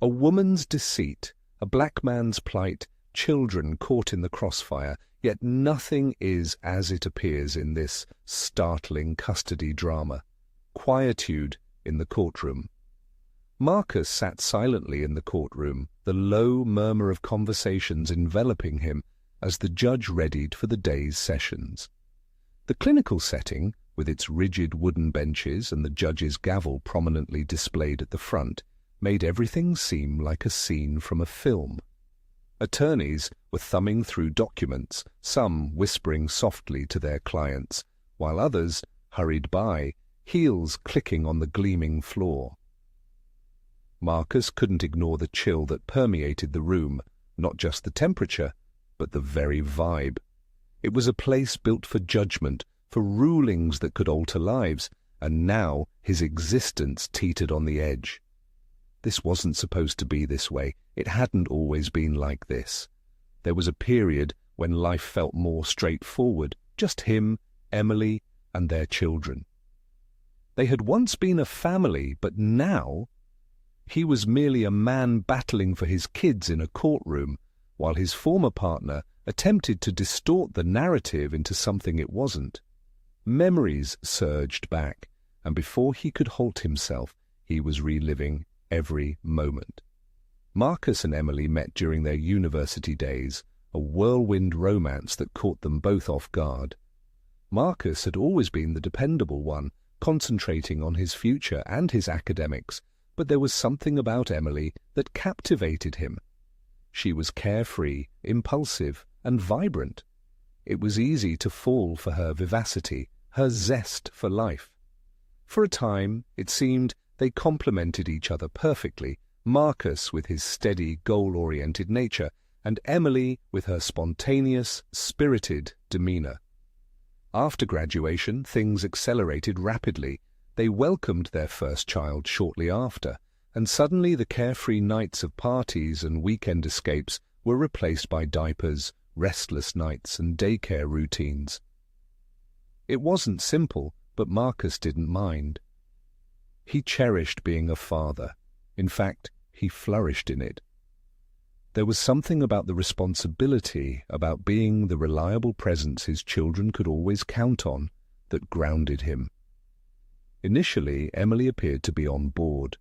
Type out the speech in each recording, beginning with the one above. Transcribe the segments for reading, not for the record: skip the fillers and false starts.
A woman's deceit, a black man's plight, children caught in the crossfire, yet nothing is as it appears in this startling custody drama. Quietude in the courtroom. Marcus sat silently in the courtroom, the low murmur of conversations enveloping him as the judge readied for the day's sessions. The clinical setting, with its rigid wooden benches and the judge's gavel prominently displayed at the front, made everything seem like a scene from a film. Attorneys were thumbing through documents, some whispering softly to their clients, while others hurried by, heels clicking on the gleaming floor. Marcus couldn't ignore the chill that permeated the room, not just the temperature, but the very vibe. It was a place built for judgment, for rulings that could alter lives, and now his existence teetered on the edge. This wasn't supposed to be this way. It hadn't always been like this. There was a period when life felt more straightforward, just him, Emily, and their children. They had once been a family, but now he was merely a man battling for his kids in a courtroom, while his former partner attempted to distort the narrative into something it wasn't. Memories surged back, and before he could halt himself, he was reliving every moment. Marcus and Emily met during their university days, a whirlwind romance that caught them both off guard. Marcus had always been the dependable one, concentrating on his future and his academics, but there was something about Emily that captivated him. She was carefree, impulsive, and vibrant. It was easy to fall for her vivacity, her zest for life. For a time, it seemed they complemented each other perfectly, Marcus with his steady, goal-oriented nature, and Emily with her spontaneous, spirited demeanor. After graduation, things accelerated rapidly. They welcomed their first child shortly after, and suddenly the carefree nights of parties and weekend escapes were replaced by diapers, restless nights, and daycare routines. It wasn't simple, but Marcus didn't mind. He cherished being a father. In fact, he flourished in it. There was something about the responsibility, about being the reliable presence his children could always count on, that grounded him. Initially, Emily appeared to be on board.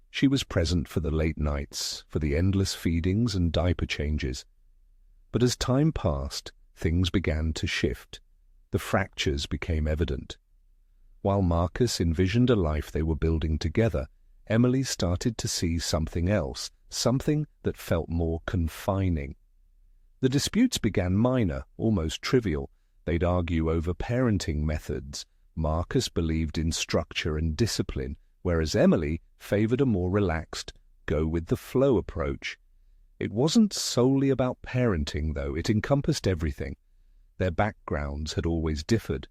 She was present for the late nights, for the endless feedings and diaper changes. But as time passed, things began to shift. The fractures became evident. While Marcus envisioned a life they were building together, Emily started to see something else, something that felt more confining. The disputes began minor, almost trivial. They'd argue over parenting methods. Marcus believed in structure and discipline, whereas Emily favored a more relaxed, go-with-the-flow approach. It wasn't solely about parenting, though. It encompassed everything. Their backgrounds had always differed.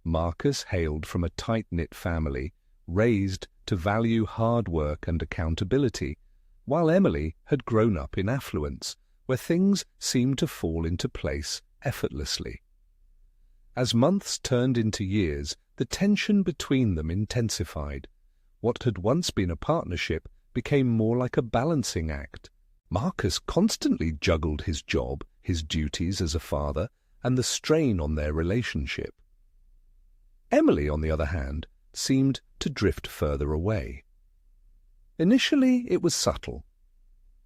Marcus hailed from a tight-knit family, raised to value hard work and accountability, while Emily had grown up in affluence, where things seemed to fall into place effortlessly. As months turned into years, the tension between them intensified. What had once been a partnership became more like a balancing act. Marcus constantly juggled his job, his duties as a father, and the strain on their relationship. Emily, on the other hand, seemed to drift further away. Initially, it was subtle.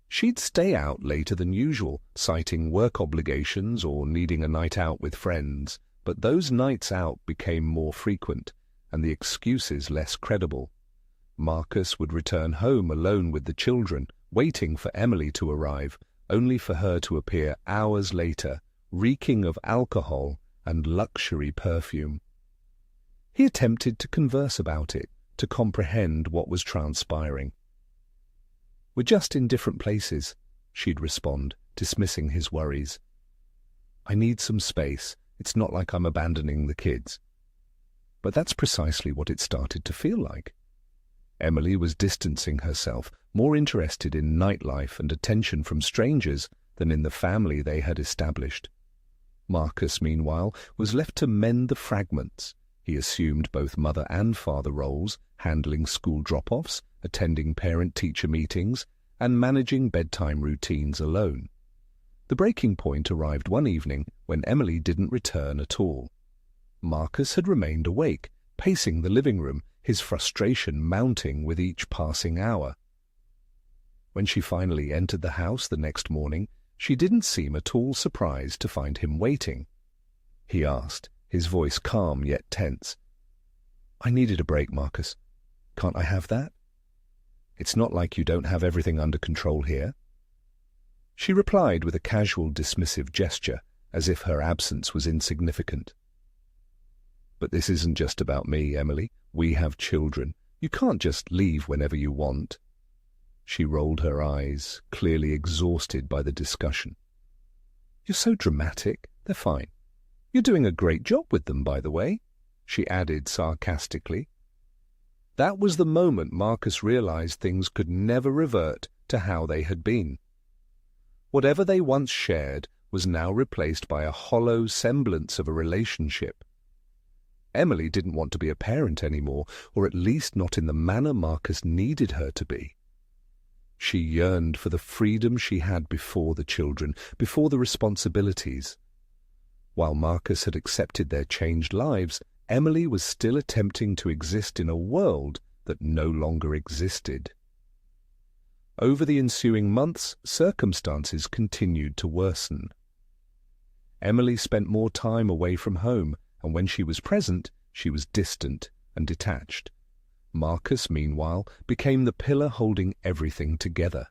She'd stay out later than usual, citing work obligations or needing a night out with friends, but those nights out became more frequent, and the excuses less credible. Marcus would return home alone with the children, waiting for Emily to arrive, only for her to appear hours later, reeking of alcohol and luxury perfume. He attempted to converse about it, to comprehend what was transpiring. "We're just in different places," she'd respond, dismissing his worries. "I need some space. It's not like I'm abandoning the kids." But that's precisely what it started to feel like. Emily was distancing herself, more interested in nightlife and attention from strangers than in the family they had established. Marcus, meanwhile, was left to mend the fragments. He assumed both mother and father roles, handling school drop-offs, attending parent-teacher meetings, and managing bedtime routines alone. The breaking point arrived one evening when Emily didn't return at all. Marcus had remained awake, pacing the living room, his frustration mounting with each passing hour. When she finally entered the house the next morning, she didn't seem at all surprised to find him waiting. He asked, his voice calm yet tense. "I needed a break, Marcus. Can't I have that? It's not like you don't have everything under control here." She replied with a casual dismissive gesture, as if her absence was insignificant. "But this isn't just about me, Emily. We have children. You can't just leave whenever you want." She rolled her eyes, clearly exhausted by the discussion. "You're so dramatic. They're fine. You're doing a great job with them, by the way," she added sarcastically. That was the moment Marcus realized things could never revert to how they had been. Whatever they once shared was now replaced by a hollow semblance of a relationship. Emily didn't want to be a parent anymore, or at least not in the manner Marcus needed her to be. She yearned for the freedom she had before the children, before the responsibilities. While Marcus had accepted their changed lives, Emily was still attempting to exist in a world that no longer existed. Over the ensuing months, circumstances continued to worsen. Emily spent more time away from home, and when she was present, she was distant and detached. Marcus, meanwhile, became the pillar holding everything together.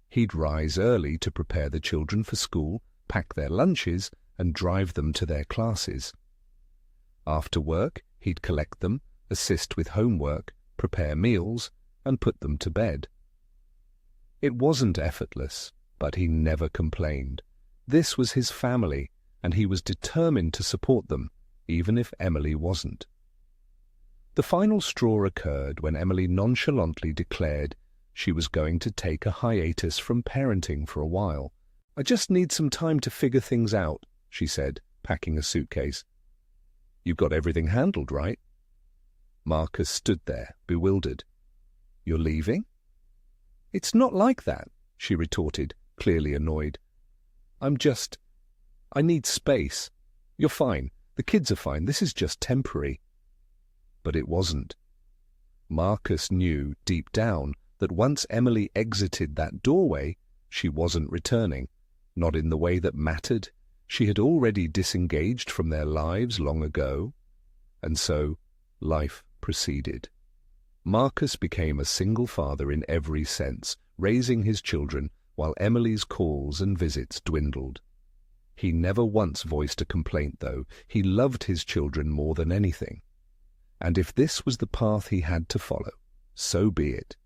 He'd rise early to prepare the children for school, pack their lunches, and drive them to their classes. After work, he'd collect them, assist with homework, prepare meals, and put them to bed. It wasn't effortless, but he never complained. This was his family, and he was determined to support them, even if Emily wasn't. The final straw occurred when Emily nonchalantly declared she was going to take a hiatus from parenting for a while. "I just need some time to figure things out," she said, packing a suitcase. "You've got everything handled, right?" Marcus stood there, bewildered. "You're leaving?" "It's not like that," she retorted, clearly annoyed. I need space. You're fine. The kids are fine. This is just temporary." But it wasn't. Marcus knew deep down that once Emily exited that doorway, she wasn't returning, not in the way that mattered. She had already disengaged from their lives long ago, and so life proceeded. Marcus became a single father in every sense, raising his children while Emily's calls and visits dwindled. He never once voiced a complaint, though. He loved his children more than anything. And if this was the path he had to follow, so be it.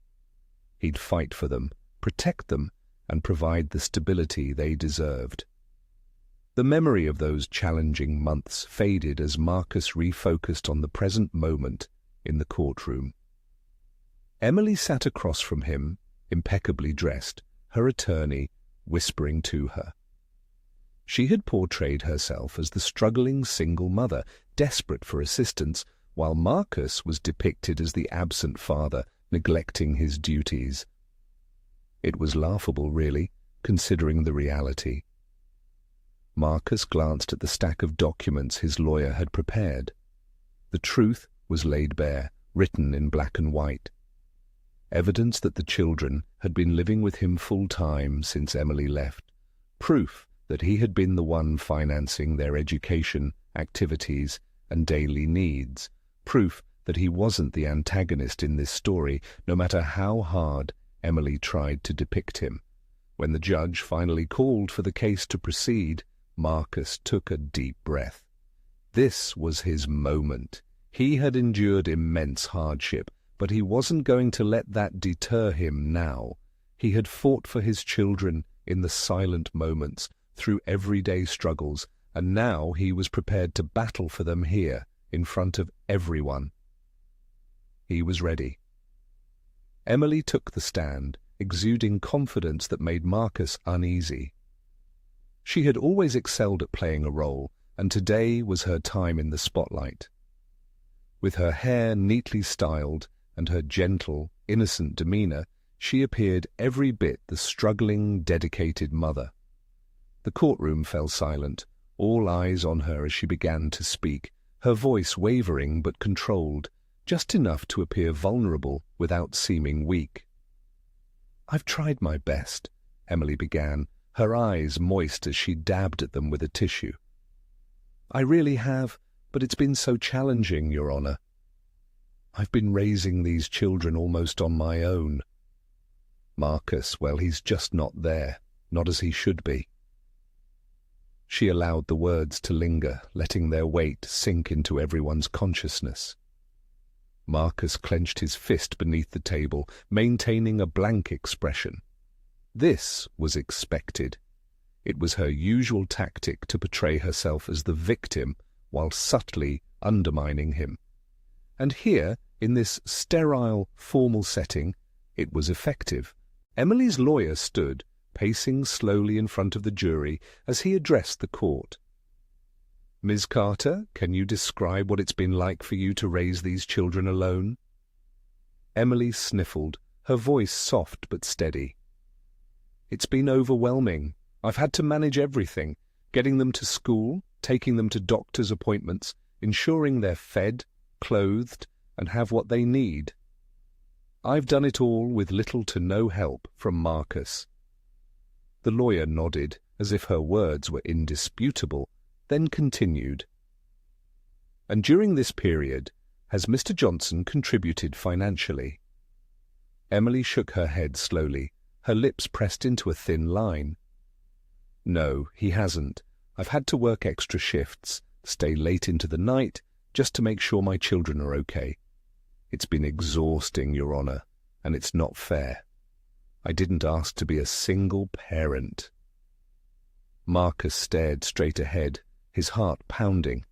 He'd fight for them, protect them, and provide the stability they deserved. The memory of those challenging months faded as Marcus refocused on the present moment in the courtroom. Emily sat across from him, impeccably dressed, her attorney whispering to her. She had portrayed herself as the struggling single mother, desperate for assistance, while Marcus was depicted as the absent father, neglecting his duties. It was laughable, really, considering the reality. Marcus glanced at the stack of documents his lawyer had prepared. The truth was laid bare, written in black and white. Evidence that the children had been living with him full-time since Emily left. Proof that he had been the one financing their education, activities, and daily needs. Proof that he wasn't the antagonist in this story, no matter how hard Emily tried to depict him. When the judge finally called for the case to proceed, Marcus took a deep breath. This was his moment. He had endured immense hardship, but he wasn't going to let that deter him now. He had fought for his children in the silent moments, through everyday struggles, and now he was prepared to battle for them here, in front of everyone. He was ready. Emily took the stand, exuding confidence that made Marcus uneasy. She had always excelled at playing a role, and today was her time in the spotlight. With her hair neatly styled and her gentle, innocent demeanor, She appeared every bit the struggling, dedicated mother. The courtroom fell silent, all eyes on her as she began to speak, her voice wavering but controlled, just enough to appear vulnerable without seeming weak. "I've tried my best," Emily began, her eyes moist as she dabbed at them with a tissue. "I really have, but it's been so challenging, Your Honor. I've been raising these children almost on my own. Marcus, well, he's just not there, not as he should be." She allowed the words to linger, letting their weight sink into everyone's consciousness. Marcus clenched his fist beneath the table, maintaining a blank expression. This was expected. It was her usual tactic to portray herself as the victim while subtly undermining him. And here, in this sterile, formal setting, it was effective. Emily's lawyer stood, pacing slowly in front of the jury as he addressed the court. "Ms. Carter, can you describe what it's been like for you to raise these children alone?" Emily sniffled, her voice soft but steady. "It's been overwhelming. I've had to manage everything, getting them to school, taking them to doctor's appointments, ensuring they're fed, clothed, and have what they need. I've done it all with little to no help from Marcus." The lawyer nodded, as if her words were indisputable, then continued. "And during this period, has Mr. Johnson contributed financially?" Emily shook her head slowly, her lips pressed into a thin line. "No, he hasn't. I've had to work extra shifts, stay late into the night, just to make sure my children are okay. It's been exhausting, Your Honor, and it's not fair. I didn't ask to be a single parent." Marcus stared straight ahead, his heart pounding.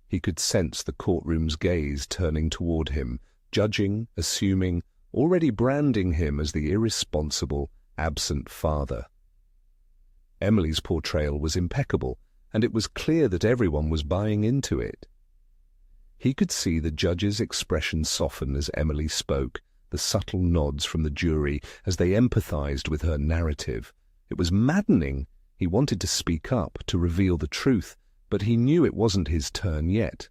He could sense the courtroom's gaze turning toward him, judging, assuming, already branding him as the irresponsible, absent father. Emily's portrayal was impeccable, and it was clear that everyone was buying into it. He could see the judge's expression soften as Emily spoke, the subtle nods from the jury as they empathized with her narrative. It was maddening. He wanted to speak up, to reveal the truth, but he knew it wasn't his turn yet.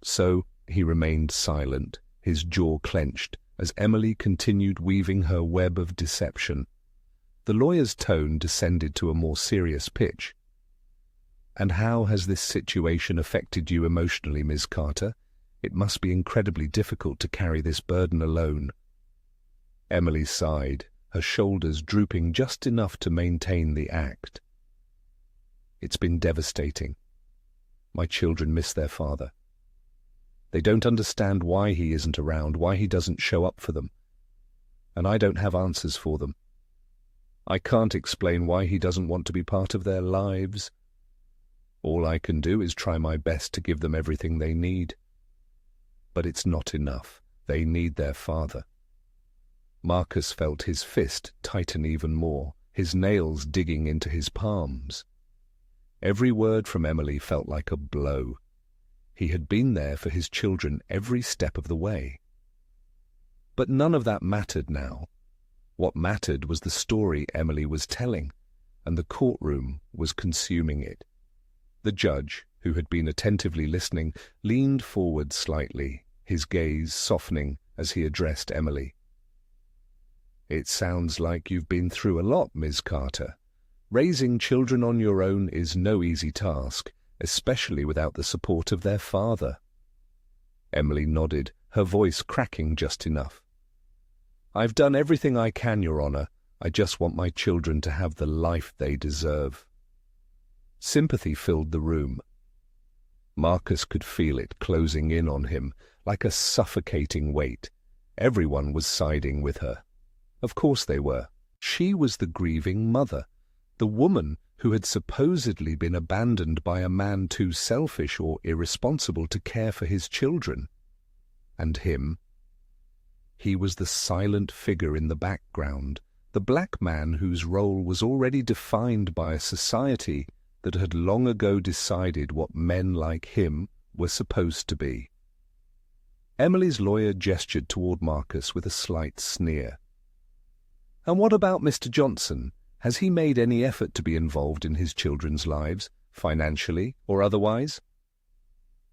So he remained silent, his jaw clenched, as Emily continued weaving her web of deception. The lawyer's tone descended to a more serious pitch. "And how has this situation affected you emotionally, Ms. Carter? It must be incredibly difficult to carry this burden alone." Emily sighed, her shoulders drooping just enough to maintain the act. "It's been devastating. My children miss their father. They don't understand why he isn't around, why he doesn't show up for them. And I don't have answers for them. I can't explain why he doesn't want to be part of their lives. All I can do is try my best to give them everything they need. But it's not enough. They need their father." Marcus felt his fist tighten even more, his nails digging into his palms. Every word from Emily felt like a blow. He had been there for his children every step of the way. But none of that mattered now. What mattered was the story Emily was telling, and the courtroom was consuming it. The judge, who had been attentively listening, leaned forward slightly, his gaze softening as he addressed Emily. "It sounds like you've been through a lot, Ms. Carter. Raising children on your own is no easy task, especially without the support of their father." Emily nodded, her voice cracking just enough. "I've done everything I can, Your Honor. I just want my children to have the life they deserve." Sympathy filled the room. Marcus could feel it closing in on him, like a suffocating weight. Everyone was siding with her. Of course they were. She was the grieving mother, the woman who had supposedly been abandoned by a man too selfish or irresponsible to care for his children. And him? He was the silent figure in the background, the black man whose role was already defined by a society that had long ago decided what men like him were supposed to be. Emily's lawyer gestured toward Marcus with a slight sneer. And what about Mr. Johnson? Has he made any effort to be involved in his children's lives, financially or otherwise?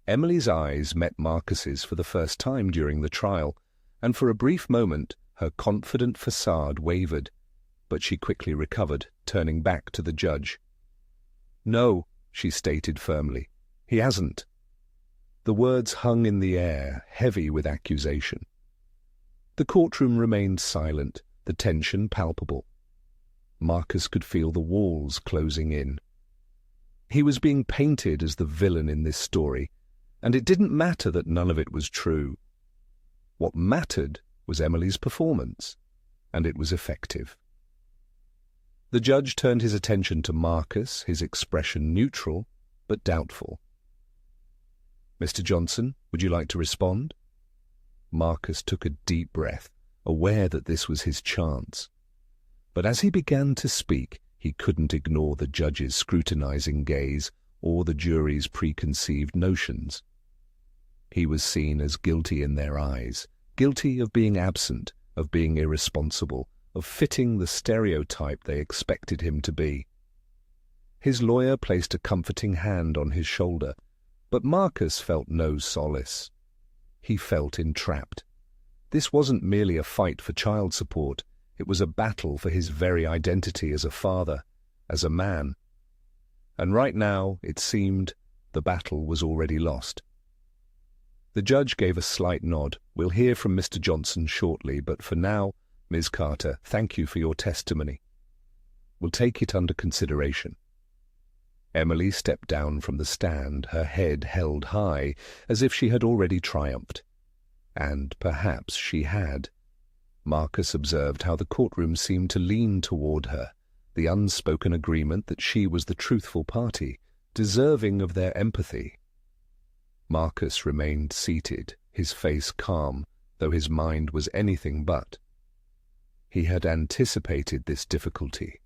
Emily's eyes met Marcus's for the first time during the trial, and for a brief moment her confident facade wavered, but she quickly recovered, turning back to the judge. "No," she stated firmly, "he hasn't." The words hung in the air, heavy with accusation. The courtroom remained silent, the tension palpable. Marcus could feel the walls closing in. He was being painted as the villain in this story, and it didn't matter that none of it was true. What mattered was Emily's performance, and it was effective. The judge turned his attention to Marcus, his expression neutral but doubtful. "Mr. Johnson, would you like to respond?" Marcus took a deep breath, aware that this was his chance. But as he began to speak, he couldn't ignore the judge's scrutinizing gaze or the jury's preconceived notions. He was seen as guilty in their eyes, guilty of being absent, of being irresponsible, of fitting the stereotype they expected him to be. His lawyer placed a comforting hand on his shoulder, but Marcus felt no solace. He felt entrapped. This wasn't merely a fight for child support, it was a battle for his very identity as a father, as a man. And right now, it seemed, the battle was already lost. The judge gave a slight nod. "We'll hear from Mr. Johnson shortly, but for now, Ms. Carter, thank you for your testimony. We'll take it under consideration." Emily stepped down from the stand, her head held high, as if she had already triumphed. And perhaps she had. Marcus observed how the courtroom seemed to lean toward her, the unspoken agreement that she was the truthful party, deserving of their empathy. Marcus remained seated, his face calm, though his mind was anything but. He had anticipated this difficulty.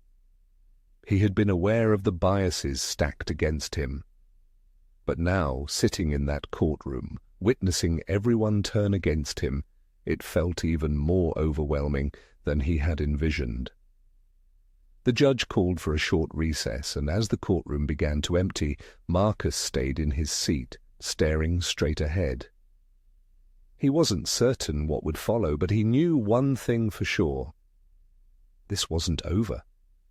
He had been aware of the biases stacked against him. But now, sitting in that courtroom, witnessing everyone turn against him, it felt even more overwhelming than he had envisioned. The judge called for a short recess, and as the courtroom began to empty, Marcus stayed in his seat, staring straight ahead. He wasn't certain what would follow, but he knew one thing for sure. This wasn't over.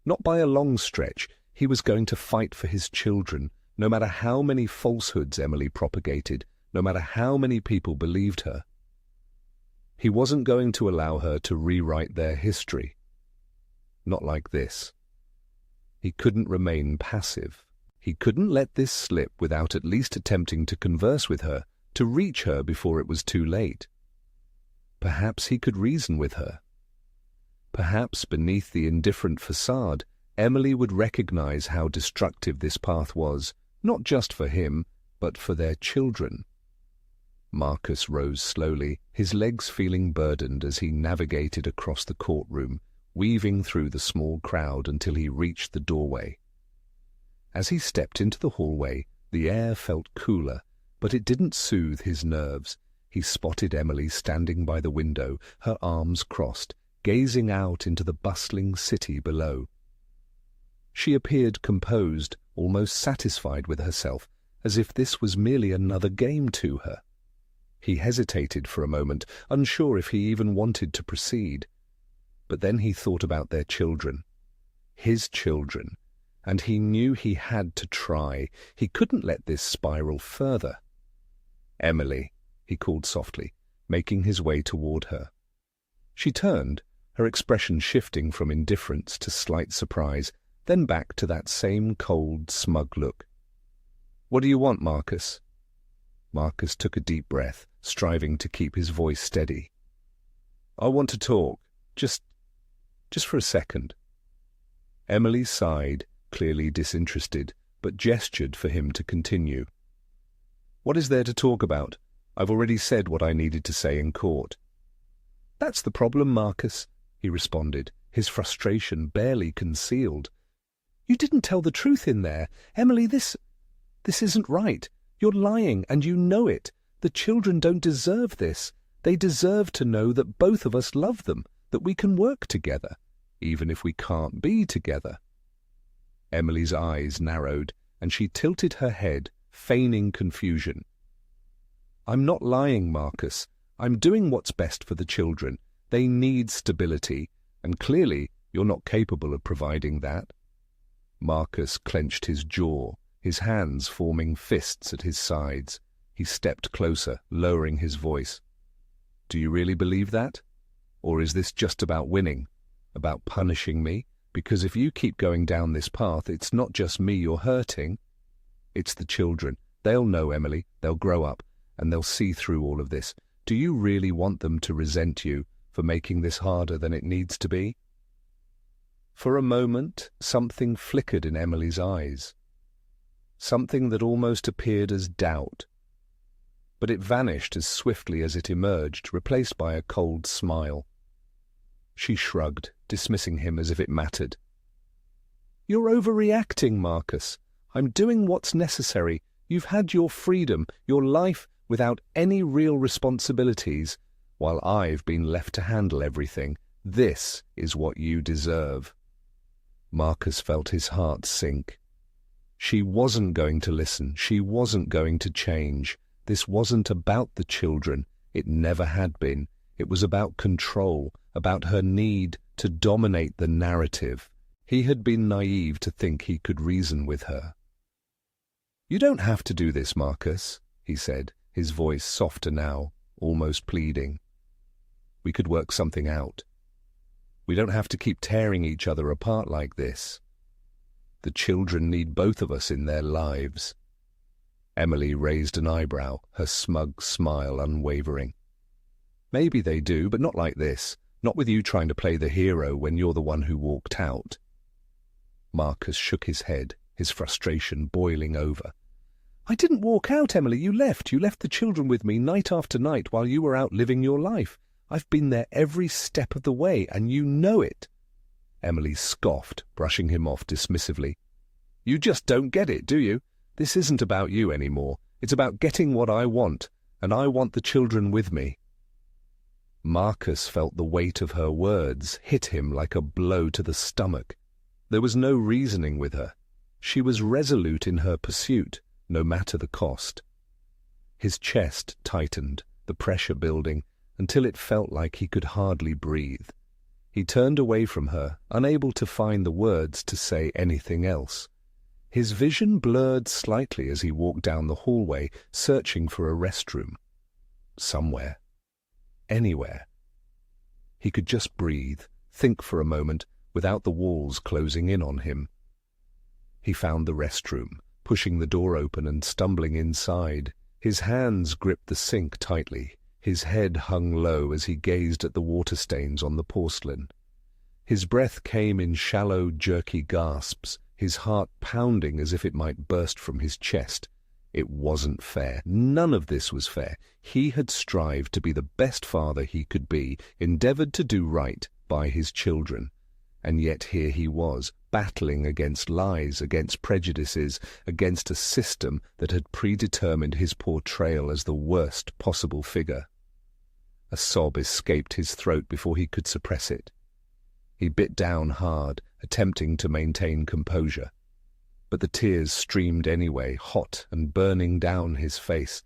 Not by a long stretch. He was going to fight for his children, no matter how many falsehoods Emily propagated, no matter how many people believed her. He wasn't going to allow her to rewrite their history. Not like this. He couldn't remain passive. He couldn't let this slip without at least attempting to converse with her, to reach her before it was too late. Perhaps he could reason with her. Perhaps beneath the indifferent facade, Emily would recognize how destructive this path was, not just for him, but for their children. Marcus rose slowly, his legs feeling burdened as he navigated across the courtroom, weaving through the small crowd until he reached the doorway. As he stepped into the hallway, the air felt cooler, but it didn't soothe his nerves. He spotted Emily standing by the window, her arms crossed, gazing out into the bustling city below. She appeared composed, almost satisfied with herself, as if this was merely another game to her. He hesitated for a moment, unsure if he even wanted to proceed. But then he thought about their children. His children. And he knew he had to try. He couldn't let this spiral further. "Emily," he called softly, making his way toward her. She turned, her expression shifting from indifference to slight surprise, then back to that same cold, smug look. "What do you want, Marcus?" Marcus took a deep breath, striving to keep his voice steady. "I want to talk. Just for a second." Emily sighed, clearly disinterested, but gestured for him to continue. "What is there to talk about? I've already said what I needed to say in court." "That's the problem, Marcus," he responded, his frustration barely concealed. "You didn't tell the truth in there. Emily, this isn't right. You're lying, and you know it. The children don't deserve this. They deserve to know that both of us love them, that we can work together. even if we can't be together. Emily's eyes narrowed, and she tilted her head, feigning confusion. I'm not lying, Marcus. I'm doing what's best for the children. They need stability, and clearly you're not capable of providing that. Marcus clenched his jaw, his hands forming fists at his sides. He stepped closer, lowering his voice. Do you really believe that? Or is this just about winning? About punishing me? Because if you keep going down this path, it's not just me you're hurting. It's the children. They'll know, Emily. They'll grow up, and they'll see through all of this. Do you really want them to resent you for making this harder than it needs to be? For a moment, something flickered in Emily's eyes. Something that almost appeared as doubt. But it vanished as swiftly as it emerged, replaced by a cold smile. She shrugged, dismissing him as if it mattered. You're overreacting, Marcus. I'm doing what's necessary. You've had your freedom, your life without any real responsibilities, while I've been left to handle everything. This is what you deserve. Marcus felt his heart sink. She wasn't going to listen. She wasn't going to change. This wasn't about the children. It never had been. It was about control, about her need to dominate the narrative. He had been naive to think he could reason with her. You don't have to do this, Marcus, he said, his voice softer now, almost pleading. We could work something out. We don't have to keep tearing each other apart like this. The children need both of us in their lives. Emily raised an eyebrow, her smug smile unwavering. Maybe they do, but not like this. Not with you trying to play the hero when you're the one who walked out. Marcus shook his head, his frustration boiling over. I didn't walk out, Emily. You left. You left the children with me night after night while you were out living your life. I've been there every step of the way, and you know it. Emily scoffed, brushing him off dismissively. You just don't get it, do you? This isn't about you anymore. It's about getting what I want, and I want the children with me. Marcus felt the weight of her words hit him like a blow to the stomach. There was no reasoning with her. She was resolute in her pursuit, no matter the cost. His chest tightened, the pressure building, until it felt like he could hardly breathe. He turned away from her, unable to find the words to say anything else. His vision blurred slightly as he walked down the hallway, searching for a restroom. Somewhere. Anywhere. He could just breathe, think for a moment, without the walls closing in on him. He found the restroom, pushing the door open and stumbling inside. His hands gripped the sink tightly. His head hung low as he gazed at the water stains on the porcelain. His breath came in shallow, jerky gasps, his heart pounding as if it might burst from his chest. It wasn't fair. None of this was fair. He had strived to be the best father he could be, endeavored to do right by his children. And yet here he was, battling against lies, against prejudices, against a system that had predetermined his portrayal as the worst possible figure. A sob escaped his throat before he could suppress it. He bit down hard, attempting to maintain composure. But the tears streamed anyway, hot and burning down his face.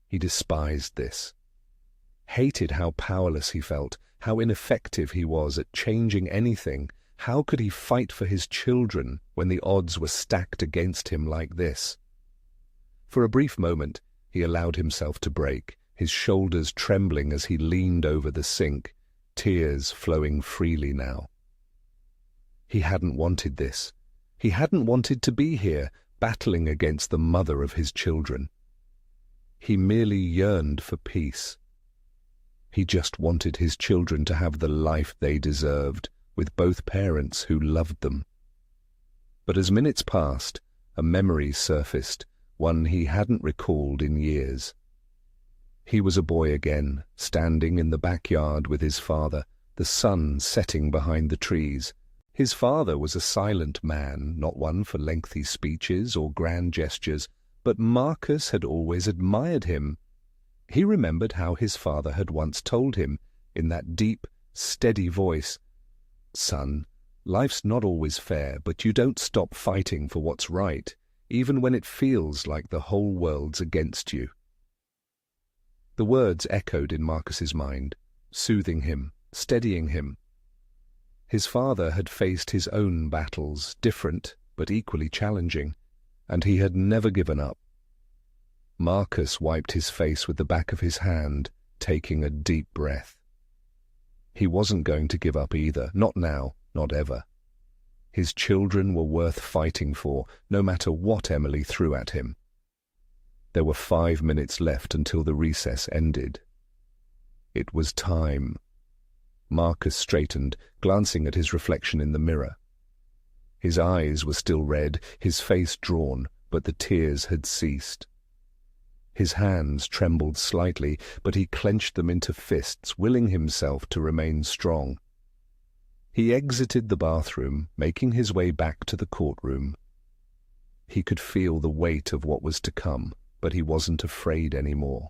He despised this. Hated how powerless he felt, how ineffective he was at changing anything. How could he fight for his children when the odds were stacked against him like this? For a brief moment, he allowed himself to break, his shoulders trembling as he leaned over the sink, tears flowing freely now. He hadn't wanted this. He hadn't wanted to be here, battling against the mother of his children. He merely yearned for peace. He just wanted his children to have the life they deserved, with both parents who loved them. But as minutes passed, a memory surfaced, one he hadn't recalled in years. He was a boy again, standing in the backyard with his father, the sun setting behind the trees. His father was a silent man, not one for lengthy speeches or grand gestures, but Marcus had always admired him. He remembered how his father had once told him, in that deep, steady voice, Son, life's not always fair, but you don't stop fighting for what's right, even when it feels like the whole world's against you." The words echoed in Marcus's mind, soothing him, steadying him. His father had faced his own battles, different but equally challenging, and he had never given up. Marcus wiped his face with the back of his hand, taking a deep breath. He wasn't going to give up either, not now, not ever. His children were worth fighting for, no matter what Emily threw at him. There were 5 minutes left until the recess ended. It was time. Marcus straightened, glancing at his reflection in the mirror. His eyes were still red, his face drawn, but the tears had ceased. His hands trembled slightly, but he clenched them into fists, willing himself to remain strong. He exited the bathroom, making his way back to the courtroom. He could feel the weight of what was to come, but he wasn't afraid anymore.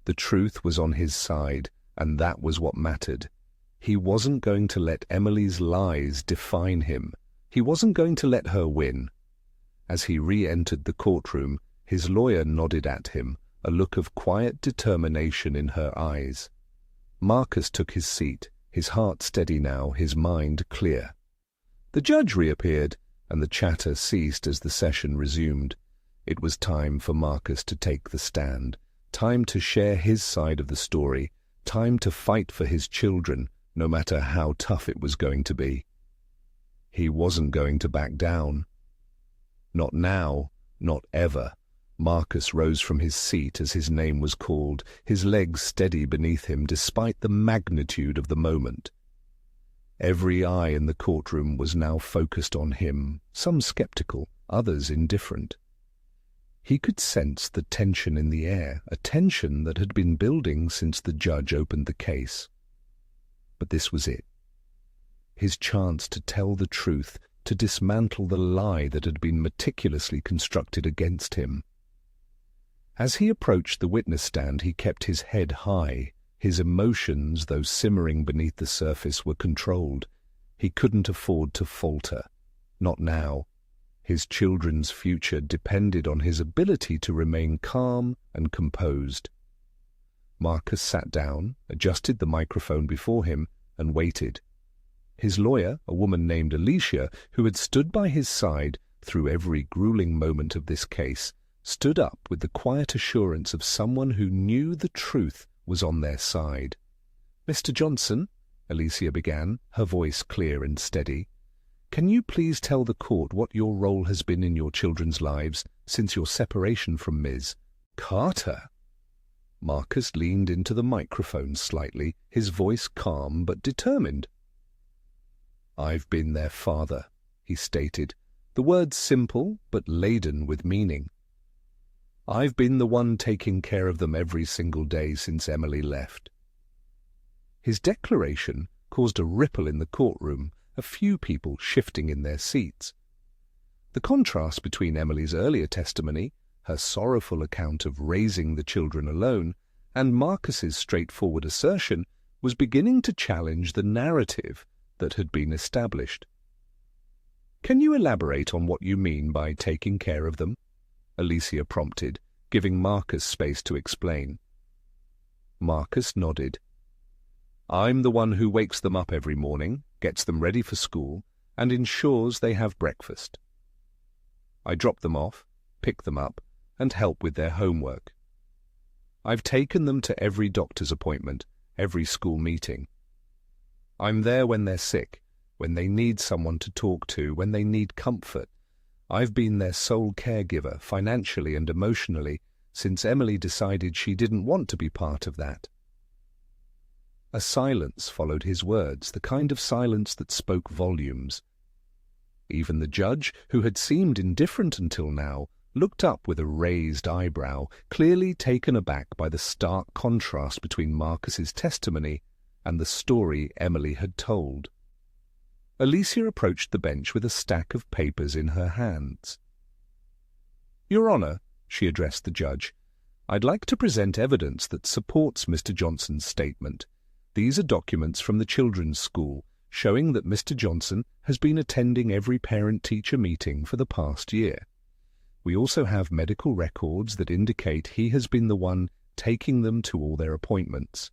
The truth was on his side, and that was what mattered. He wasn't going to let Emily's lies define him. He wasn't going to let her win. As he re-entered the courtroom, his lawyer nodded at him, a look of quiet determination in her eyes. Marcus took his seat, his heart steady now, his mind clear. The judge reappeared, and the chatter ceased as the session resumed. It was time for Marcus to take the stand, time to share his side of the story, time to fight for his children, no matter how tough it was going to be. He wasn't going to back down. Not now, not ever. Marcus rose from his seat as his name was called, his legs steady beneath him despite the magnitude of the moment. Every eye in the courtroom was now focused on him, some skeptical, others indifferent. He could sense the tension in the air, a tension that had been building since the judge opened the case. But this was it. His chance to tell the truth, to dismantle the lie that had been meticulously constructed against him. As he approached the witness stand, he kept his head high. His emotions, though simmering beneath the surface, were controlled. He couldn't afford to falter. Not now. His children's future depended on his ability to remain calm and composed. Marcus sat down, adjusted the microphone before him, and waited. His lawyer, a woman named Alicia, who had stood by his side through every grueling moment of this case, stood up with the quiet assurance of someone who knew the truth was on their side. "Mr. Johnson," Alicia began, her voice clear and steady, "can you please tell the court what your role has been in your children's lives since your separation from Ms. Carter?" Marcus leaned into the microphone slightly, his voice calm but determined. "I've been their father," he stated, the words simple but laden with meaning. "I've been the one taking care of them every single day since Emily left." His declaration caused a ripple in the courtroom, a few people shifting in their seats. The contrast between Emily's earlier testimony, her sorrowful account of raising the children alone, and Marcus's straightforward assertion was beginning to challenge the narrative that had been established. "Can you elaborate on what you mean by taking care of them?" Alicia prompted, giving Marcus space to explain. Marcus nodded. "I'm the one who wakes them up every morning, gets them ready for school, and ensures they have breakfast. I drop them off, pick them up, and help with their homework. I've taken them to every doctor's appointment, every school meeting. I'm there when they're sick, when they need someone to talk to, when they need comfort. I've been their sole caregiver, financially and emotionally, since Emily decided she didn't want to be part of that." A silence followed his words, the kind of silence that spoke volumes. Even the judge, who had seemed indifferent until now, looked up with a raised eyebrow, clearly taken aback by the stark contrast between Marcus's testimony and the story Emily had told. Alicia approached the bench with a stack of papers in her hands. "Your Honour," she addressed the judge, "I'd like to present evidence that supports Mr. Johnson's statement. These are documents from the children's school, showing that Mr. Johnson has been attending every parent-teacher meeting for the past year. We also have medical records that indicate he has been the one taking them to all their appointments.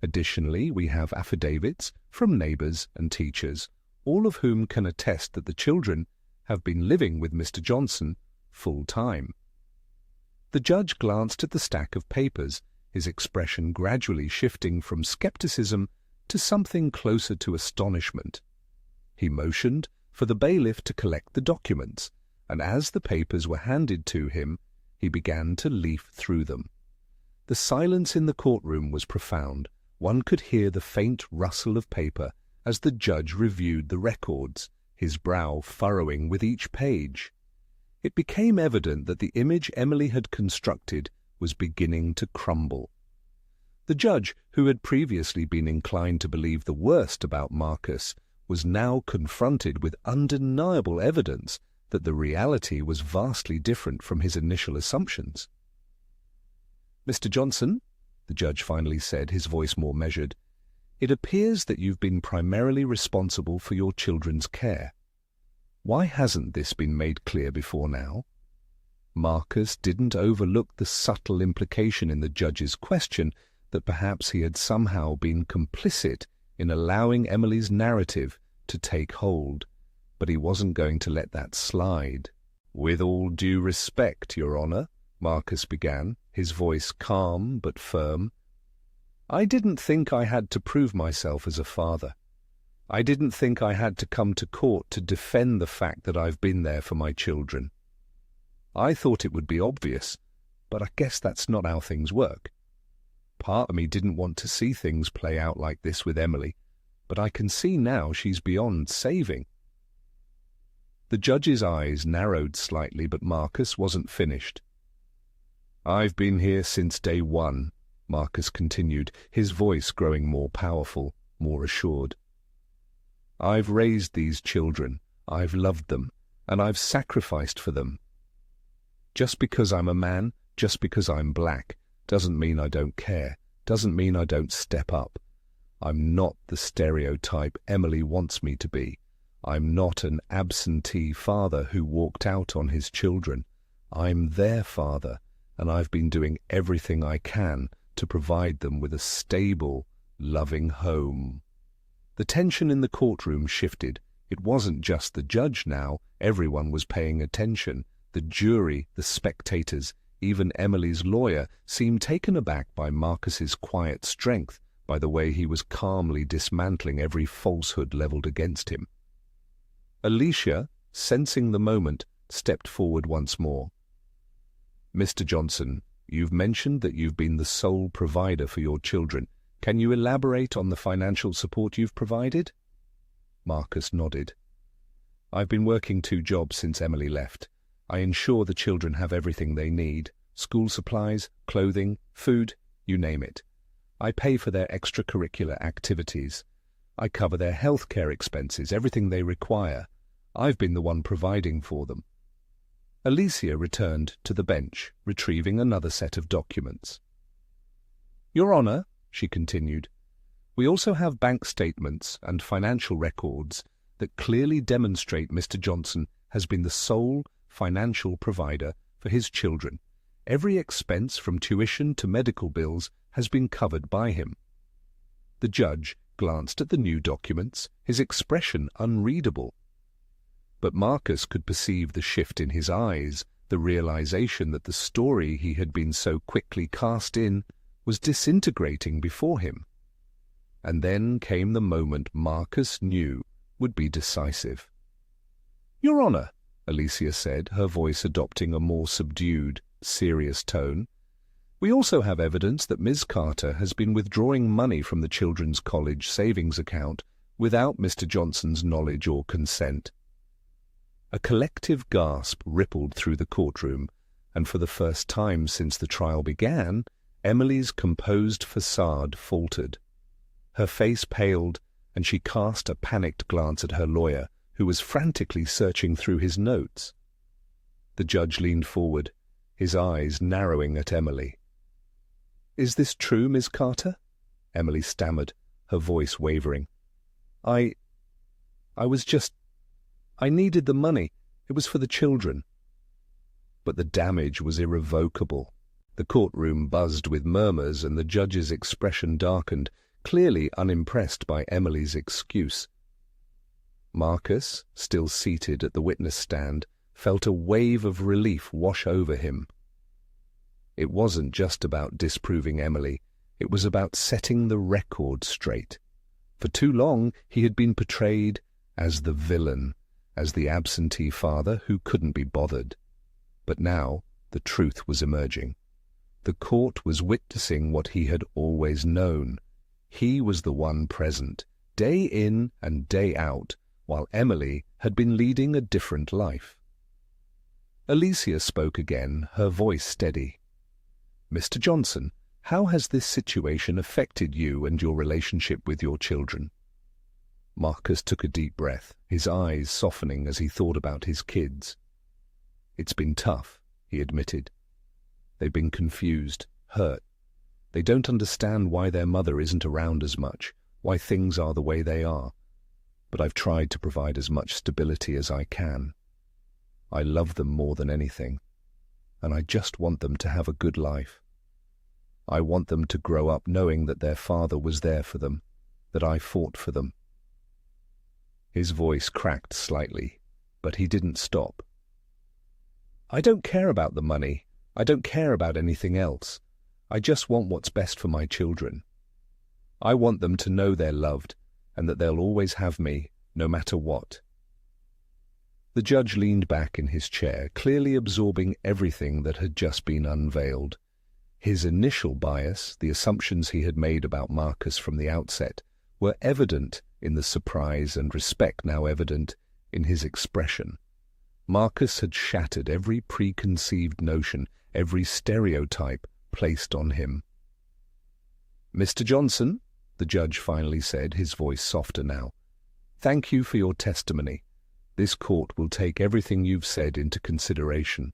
Additionally, we have affidavits from neighbors and teachers, all of whom can attest that the children have been living with Mr. Johnson full-time. The judge glanced at the stack of papers, his expression gradually shifting from skepticism to something closer to astonishment. He motioned for the bailiff to collect the documents, and as the papers were handed to him, he began to leaf through them. The silence in the courtroom was profound. One could hear the faint rustle of paper as the judge reviewed the records, his brow furrowing with each page. It became evident that the image Emily had constructed was beginning to crumble. The judge, who had previously been inclined to believe the worst about Marcus, was now confronted with undeniable evidence that the reality was vastly different from his initial assumptions. "Mr. Johnson," the judge finally said, his voice more measured, "it appears that you've been primarily responsible for your children's care. Why hasn't this been made clear before now?" Marcus didn't overlook the subtle implication in the judge's question that perhaps he had somehow been complicit in allowing Emily's narrative to take hold, but he wasn't going to let that slide. "With all due respect, Your Honor," Marcus began, his voice calm but firm, "I didn't think I had to prove myself as a father. I didn't think I had to come to court to defend the fact that I've been there for my children. I thought it would be obvious, but I guess that's not how things work. Part of me didn't want to see things play out like this with Emily, but I can see now she's beyond saving." The judge's eyes narrowed slightly, but Marcus wasn't finished. "I've been here since day one," Marcus continued, his voice growing more powerful, more assured. "I've raised these children, I've loved them, and I've sacrificed for them. Just because I'm a man, just because I'm black, doesn't mean I don't care, doesn't mean I don't step up. I'm not the stereotype Emily wants me to be. I'm not an absentee father who walked out on his children. I'm their father, and I've been doing everything I can to provide them with a stable, loving home." The tension in the courtroom shifted. It wasn't just the judge now. Everyone was paying attention. The jury, the spectators, even Emily's lawyer seemed taken aback by Marcus's quiet strength, by the way he was calmly dismantling every falsehood leveled against him. Alicia, sensing the moment, stepped forward once more. "Mr. Johnson, you've mentioned that you've been the sole provider for your children. Can you elaborate on the financial support you've provided?" Marcus nodded. "I've been working 2 jobs since Emily left. I ensure the children have everything they need, school supplies, clothing, food, you name it. I pay for their extracurricular activities. I cover their healthcare expenses, everything they require. I've been the one providing for them." Alicia returned to the bench, retrieving another set of documents. "Your Honor," she continued, "we also have bank statements and financial records that clearly demonstrate Mr. Johnson has been the sole financial provider for his children. Every expense from tuition to medical bills has been covered by him." The judge glanced at the new documents, his expression unreadable. But Marcus could perceive the shift in his eyes, the realization that the story he had been so quickly cast in was disintegrating before him. And then came the moment Marcus knew would be decisive. "Your Honor," Alicia said, her voice adopting a more subdued, serious tone, "we also have evidence that Ms. Carter has been withdrawing money from the Children's College savings account without Mr. Johnson's knowledge or consent." A collective gasp rippled through the courtroom, and for the first time since the trial began, Emily's composed facade faltered. Her face paled, and she cast a panicked glance at her lawyer, who was frantically searching through his notes. The judge leaned forward, his eyes narrowing at Emily. "Is this true, Miss Carter?" Emily stammered, her voice wavering. I needed the money. It was for the children." But the damage was irrevocable. The courtroom buzzed with murmurs, and the judge's expression darkened, clearly unimpressed by Emily's excuse. Marcus, still seated at the witness stand, felt a wave of relief wash over him. It wasn't just about disproving Emily, it was about setting the record straight. For too long he had been portrayed as the villain, as the absentee father who couldn't be bothered. But now the truth was emerging. The court was witnessing what he had always known. He was the one present, day in and day out, while Emily had been leading a different life. Alicia spoke again, her voice steady. "Mr. Johnson, how has this situation affected you and your relationship with your children?" Marcus took a deep breath, his eyes softening as he thought about his kids. "It's been tough," he admitted. "They've been confused, hurt. They don't understand why their mother isn't around as much, why things are the way they are. But I've tried to provide as much stability as I can. I love them more than anything, and I just want them to have a good life. I want them to grow up knowing that their father was there for them, that I fought for them." His voice cracked slightly, but he didn't stop. "I don't care about the money. I don't care about anything else. I just want what's best for my children. I want them to know they're loved and that they'll always have me, no matter what." The judge leaned back in his chair, clearly absorbing everything that had just been unveiled. His initial bias, the assumptions he had made about Marcus from the outset, were evident in the surprise and respect now evident in his expression. Marcus had shattered every preconceived notion, every stereotype placed on him. "Mr. Johnson," the judge finally said, his voice softer now, "thank you for your testimony. This court will take everything you've said into consideration."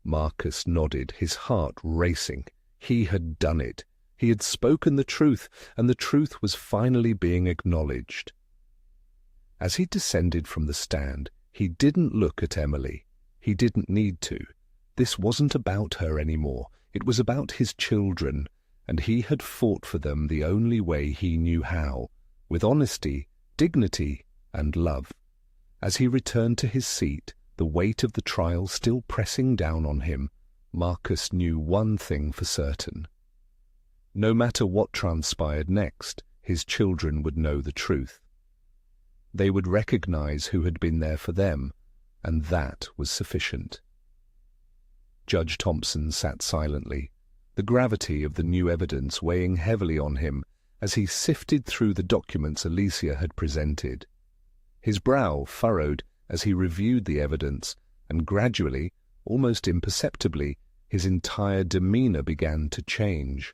Marcus nodded, his heart racing. He had done it. He had spoken the truth, and the truth was finally being acknowledged. As he descended from the stand, he didn't look at Emily. He didn't need to. This wasn't about her anymore. It was about his children, and he had fought for them the only way he knew how, with honesty, dignity, and love. As he returned to his seat, the weight of the trial still pressing down on him, Marcus knew one thing for certain. No matter what transpired next, his children would know the truth. They would recognize who had been there for them, and that was sufficient. Judge Thompson sat silently, the gravity of the new evidence weighing heavily on him as he sifted through the documents Alicia had presented. His brow furrowed as he reviewed the evidence, and gradually, almost imperceptibly, his entire demeanor began to change.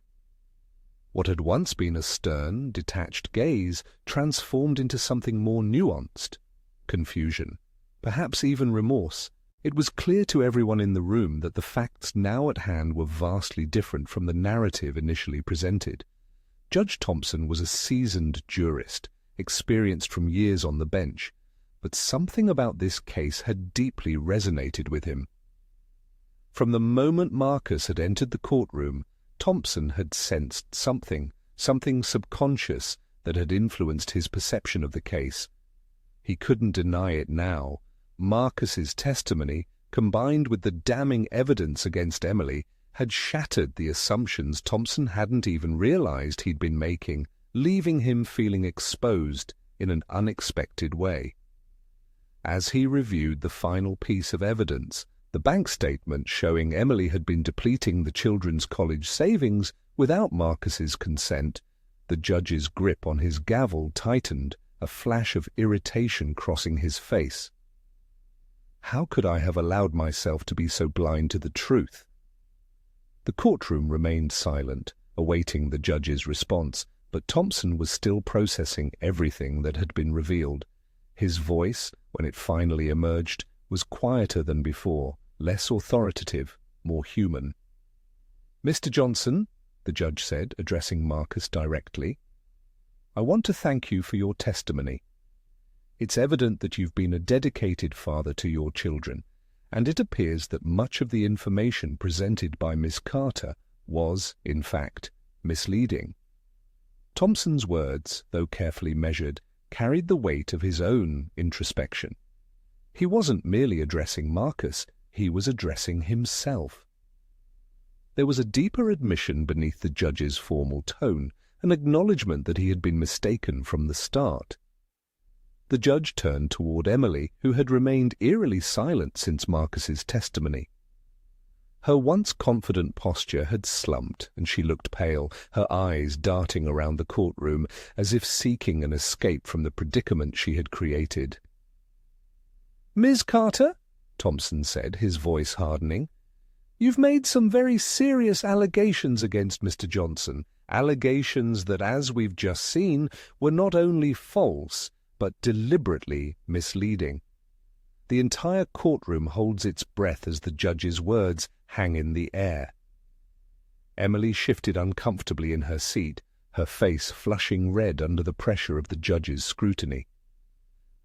What had once been a stern, detached gaze transformed into something more nuanced. Confusion, perhaps even remorse. It was clear to everyone in the room that the facts now at hand were vastly different from the narrative initially presented. Judge Thompson was a seasoned jurist, experienced from years on the bench, but something about this case had deeply resonated with him. From the moment Marcus had entered the courtroom, Thompson had sensed something subconscious that had influenced his perception of the case. He couldn't deny it now. Marcus's testimony, combined with the damning evidence against Emily, had shattered the assumptions Thompson hadn't even realized he'd been making, leaving him feeling exposed in an unexpected way. As he reviewed the final piece of evidence, the bank statement showing Emily had been depleting the children's college savings without Marcus's consent, the judge's grip on his gavel tightened, a flash of irritation crossing his face. How could I have allowed myself to be so blind to the truth? The courtroom remained silent, awaiting the judge's response, but Thompson was still processing everything that had been revealed. His voice, when it finally emerged, was quieter than before, less authoritative, more human. "Mr. Johnson," the judge said, addressing Marcus directly, "I want to thank you for your testimony. It's evident that you've been a dedicated father to your children, and it appears that much of the information presented by Miss Carter was, in fact, misleading." Thompson's words, though carefully measured, carried the weight of his own introspection. He wasn't merely addressing Marcus, he was addressing himself. There was a deeper admission beneath the judge's formal tone, an acknowledgement that he had been mistaken from the start. The judge turned toward Emily, who had remained eerily silent since Marcus's testimony. Her once confident posture had slumped, and she looked pale, her eyes darting around the courtroom as if seeking an escape from the predicament she had created. "Ms. Carter," Thompson said, his voice hardening, "you've made some very serious allegations against Mr. Johnson, allegations that, as we've just seen, were not only false, but deliberately misleading." The entire courtroom holds its breath as the judge's words hang in the air. Emily shifted uncomfortably in her seat, her face flushing red under the pressure of the judge's scrutiny.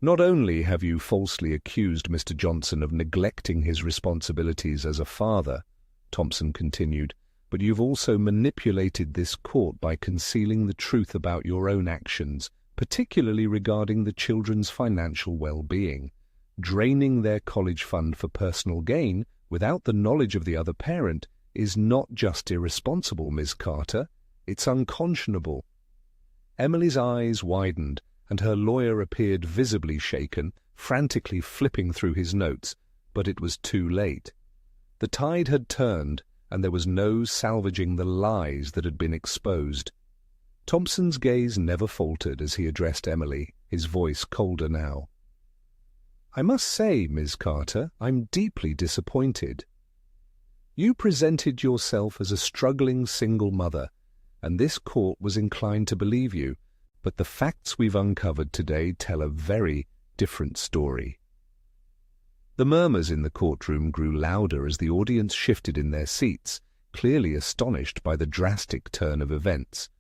"Not only have you falsely accused Mr. Johnson of neglecting his responsibilities as a father," Thompson continued, "but you've also manipulated this court by concealing the truth about your own actions, particularly regarding the children's financial well-being. Draining their college fund for personal gain without the knowledge of the other parent is not just irresponsible, Miss Carter, it's unconscionable." Emily's eyes widened, and her lawyer appeared visibly shaken, frantically flipping through his notes, but it was too late. The tide had turned, and there was no salvaging the lies that had been exposed. Thompson's gaze never faltered as he addressed Emily, his voice colder now. "I must say, Ms. Carter, I'm deeply disappointed. You presented yourself as a struggling single mother, and this court was inclined to believe you, but the facts we've uncovered today tell a very different story." The murmurs in the courtroom grew louder as the audience shifted in their seats, clearly astonished by the drastic turn of events.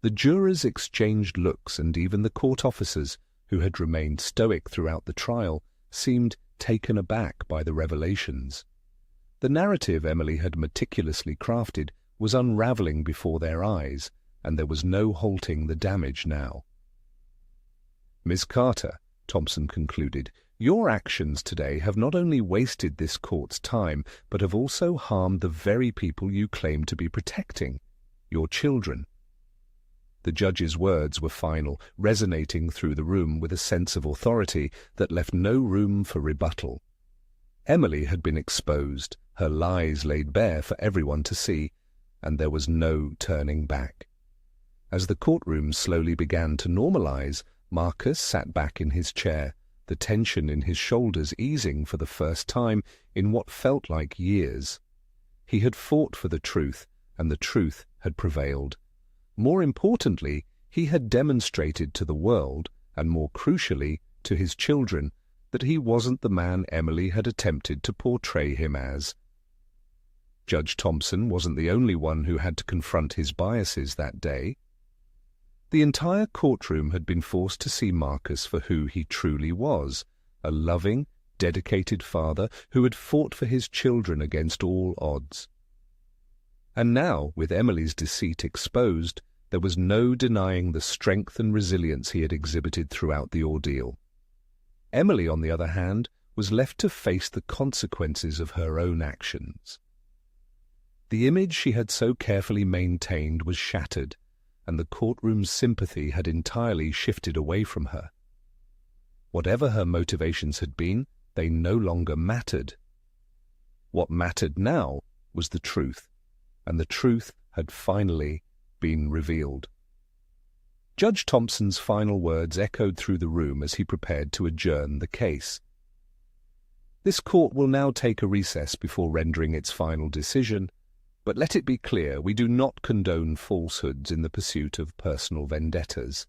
The jurors exchanged looks, and even the court officers, who had remained stoic throughout the trial, seemed taken aback by the revelations. The narrative Emily had meticulously crafted was unraveling before their eyes, and there was no halting the damage now. "Miss Carter," Thompson concluded, "your actions today have not only wasted this court's time, but have also harmed the very people you claim to be protecting, your children." The judge's words were final, resonating through the room with a sense of authority that left no room for rebuttal. Emily had been exposed, her lies laid bare for everyone to see, and there was no turning back. As the courtroom slowly began to normalize, Marcus sat back in his chair, the tension in his shoulders easing for the first time in what felt like years. He had fought for the truth, and the truth had prevailed. More importantly, he had demonstrated to the world, and more crucially, to his children, that he wasn't the man Emily had attempted to portray him as. Judge Thompson wasn't the only one who had to confront his biases that day. The entire courtroom had been forced to see Marcus for who he truly was, a loving, dedicated father who had fought for his children against all odds. And now, with Emily's deceit exposed, there was no denying the strength and resilience he had exhibited throughout the ordeal. Emily, on the other hand, was left to face the consequences of her own actions. The image she had so carefully maintained was shattered, and the courtroom's sympathy had entirely shifted away from her. Whatever her motivations had been, they no longer mattered. What mattered now was the truth, and the truth had finally been revealed. Judge Thompson's final words echoed through the room as he prepared to adjourn the case. "This court will now take a recess before rendering its final decision, but let it be clear we do not condone falsehoods in the pursuit of personal vendettas."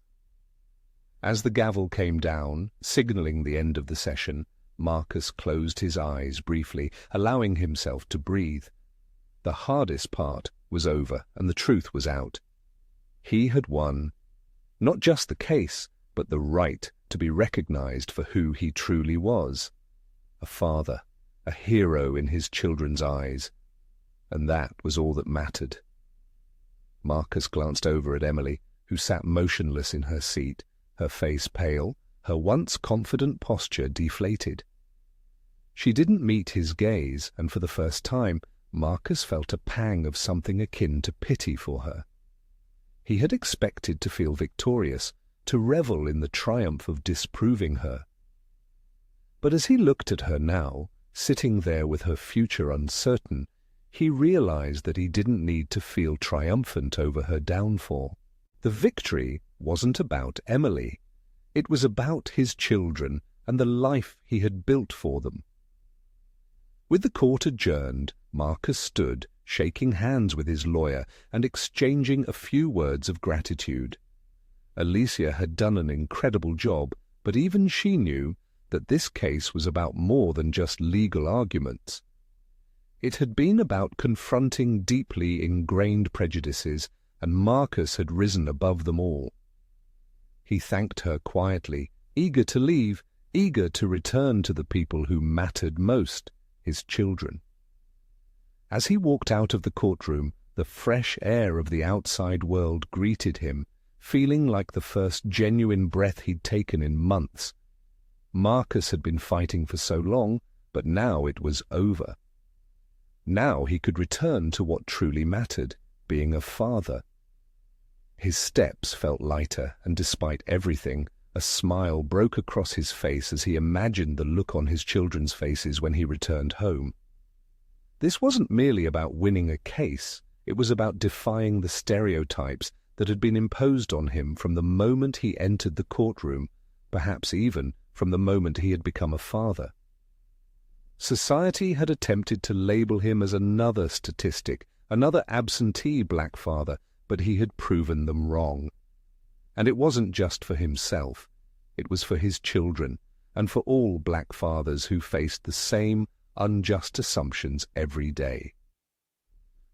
As the gavel came down, signaling the end of the session, Marcus closed his eyes briefly, allowing himself to breathe. The hardest part was over, and the truth was out. He had won, not just the case, but the right to be recognized for who he truly was, a father, a hero in his children's eyes, and that was all that mattered. Marcus glanced over at Emily, who sat motionless in her seat, her face pale, her once confident posture deflated. She didn't meet his gaze, and for the first time, Marcus felt a pang of something akin to pity for her. He had expected to feel victorious, to revel in the triumph of disproving her. But as he looked at her now, sitting there with her future uncertain, he realized that he didn't need to feel triumphant over her downfall. The victory wasn't about Emily. It was about his children and the life he had built for them. With the court adjourned, Marcus stood, shaking hands with his lawyer and exchanging a few words of gratitude. Alicia had done an incredible job, but even she knew that this case was about more than just legal arguments. It had been about confronting deeply ingrained prejudices, and Marcus had risen above them all. He thanked her quietly, eager to leave, eager to return to the people who mattered most, his children. As he walked out of the courtroom, the fresh air of the outside world greeted him, feeling like the first genuine breath he'd taken in months. Marcus had been fighting for so long, but now it was over. Now he could return to what truly mattered, being a father. His steps felt lighter, and despite everything, a smile broke across his face as he imagined the look on his children's faces when he returned home. This wasn't merely about winning a case, it was about defying the stereotypes that had been imposed on him from the moment he entered the courtroom, perhaps even from the moment he had become a father. Society had attempted to label him as another statistic, another absentee black father, but he had proven them wrong. And it wasn't just for himself. It was for his children, and for all black fathers who faced the same unjust assumptions every day.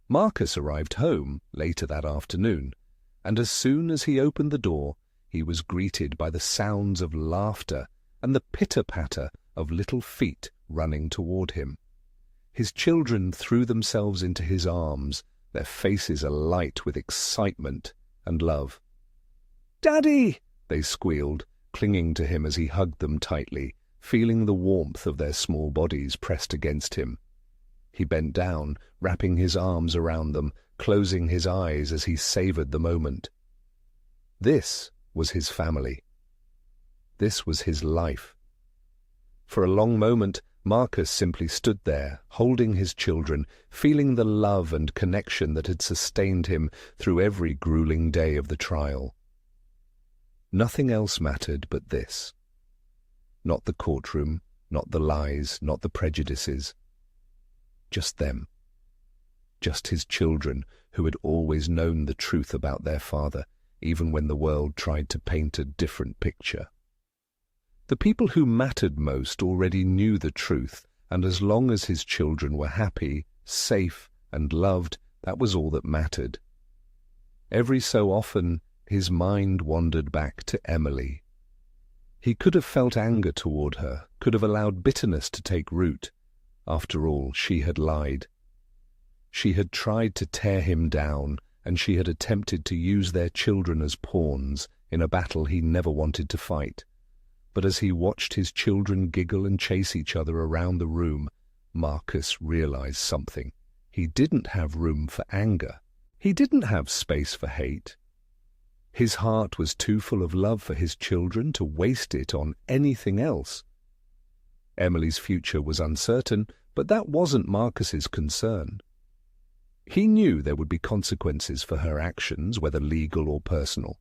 Marcus arrived home later that afternoon, and as soon as he opened the door, he was greeted by the sounds of laughter and the pitter-patter of little feet running toward him. His children threw themselves into his arms, their faces alight with excitement and love. "Daddy!" they squealed, clinging to him as he hugged them tightly, feeling the warmth of their small bodies pressed against him. He bent down, wrapping his arms around them, closing his eyes as he savored the moment. This was his family. This was his life. For a long moment, Marcus simply stood there, holding his children, feeling the love and connection that had sustained him through every grueling day of the trial. Nothing else mattered but this. Not the courtroom, not the lies, not the prejudices. Just them. Just his children, who had always known the truth about their father, even when the world tried to paint a different picture. The people who mattered most already knew the truth, and as long as his children were happy, safe, and loved, that was all that mattered. Every so often, his mind wandered back to Emily. He could have felt anger toward her, could have allowed bitterness to take root. After all, she had lied. She had tried to tear him down, and she had attempted to use their children as pawns in a battle he never wanted to fight. But as he watched his children giggle and chase each other around the room, Marcus realized something. He didn't have room for anger. He didn't have space for hate. His heart was too full of love for his children to waste it on anything else. Emily's future was uncertain, but that wasn't Marcus's concern. He knew there would be consequences for her actions, whether legal or personal,